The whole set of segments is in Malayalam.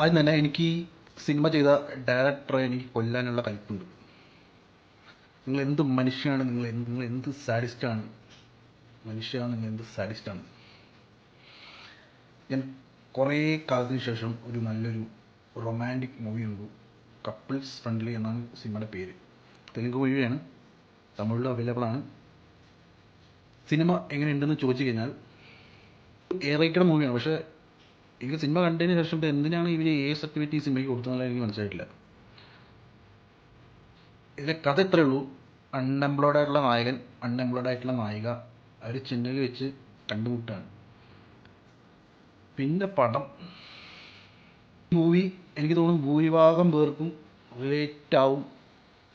ആദ്യം തന്നെ എനിക്ക് ഈ സിനിമ ചെയ്ത ഡയറക്ടറെ എനിക്ക് കൊല്ലാനുള്ള കൽപ്പുണ്ട്. നിങ്ങൾ എന്ത് മനുഷ്യനാണ്, നിങ്ങൾ എന്ത് സാഡിസ്റ്റാണ് മനുഷ്യനാണ്, നിങ്ങൾ എന്ത് സാഡിസ്റ്റാണ്. ഞാൻ കുറേ കാലത്തിന് ശേഷം ഒരു നല്ലൊരു റൊമാൻറ്റിക് മൂവി കണ്ടു. കപ്പിൾസ് ഫ്രണ്ട്ലി എന്നാണ് സിനിമയുടെ പേര്. തെലുങ്ക് മൂവിയാണ്, തമിഴിലും അവൈലബിൾ ആണ്. സിനിമ എങ്ങനെയുണ്ടെന്ന് ചോദിച്ചു കഴിഞ്ഞാൽ റേറ്റഡ് മൂവിയാണ്. പക്ഷേ എനിക്ക് സിനിമ കണ്ടതിന് ശേഷം എന്തിനാണ് ഇവർ സർട്ടിഫിക്കറ്റ് ഈ സിനിമയ്ക്ക് കൊടുത്തതെന്നുള്ള എനിക്ക് മനസ്സിലായിട്ടില്ല. ഇതിലെ കഥ ഇത്രയേ ഉള്ളൂ. അൺഎംപ്ലോയ്ഡ് ആയിട്ടുള്ള നായകൻ, അൺഎംപ്ലോയ്ഡ് ആയിട്ടുള്ള നായിക അവർ ചെന്നൈയിൽ വെച്ച് കണ്ടുമുട്ടാണ്. പിന്നെ പടം മൂവി എനിക്ക് തോന്നുന്നു ഭൂരിഭാഗം പേർക്കും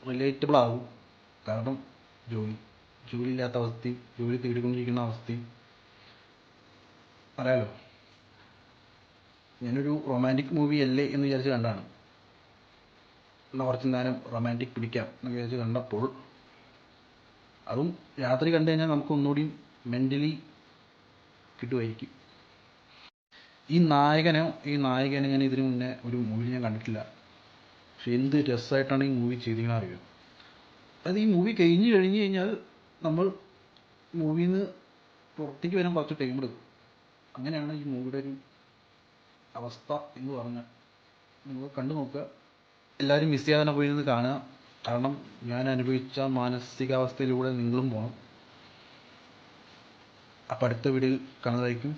റിലേറ്റബിൾ ആവും. കാരണം ജോലി ഇല്ലാത്ത അവസ്ഥയും ജോലി തേടിക്കൊണ്ടിരിക്കുന്ന അവസ്ഥയും അറിയാലോ. ഞാനൊരു റൊമാൻറ്റിക് മൂവി അല്ലേ എന്ന് വിചാരിച്ച് കണ്ടാണ്. എന്നാൽ കുറച്ച് നേരം റൊമാൻറ്റിക് പിടിക്കാം എന്ന് വിചാരിച്ച് കണ്ടപ്പോൾ അതും രാത്രി കണ്ടു കഴിഞ്ഞാൽ നമുക്ക് ഒന്നുകൂടി മെൻ്റലി കിട്ടുമായിരിക്കും. ഈ നായകനെ ഞാൻ ഇതിനു മുന്നേ ഒരു മൂവി ഞാൻ കണ്ടിട്ടില്ല. പക്ഷെ എന്ത് രസമായിട്ടാണ് ഈ മൂവി ചെയ്തിരിക്കുന്നത് അറിയുമോ. അത് ഈ മൂവി കഴിഞ്ഞ് കഴിഞ്ഞാൽ നമ്മൾ മൂവിയിൽ നിന്ന് പുറത്തേക്ക് വരാൻ കുറച്ച് ടൈം എടുക്കും. അങ്ങനെയാണ് ഈ മൂവിയുടെ ഒരു അവസ്ഥ എന്ന് പറഞ്ഞാൽ. നിങ്ങൾ കണ്ടു നോക്കുക. എല്ലാവരും മിസ് ചെയ്യാതെ തന്നെ പോയി നിന്ന് കാണുക. കാരണം ഞാൻ അനുഭവിച്ച മാനസികാവസ്ഥയിലൂടെ നിങ്ങളും പോകണം. അപ്പോൾ അടുത്ത വീഡിയോയിൽ കാണുന്നതായിരിക്കും.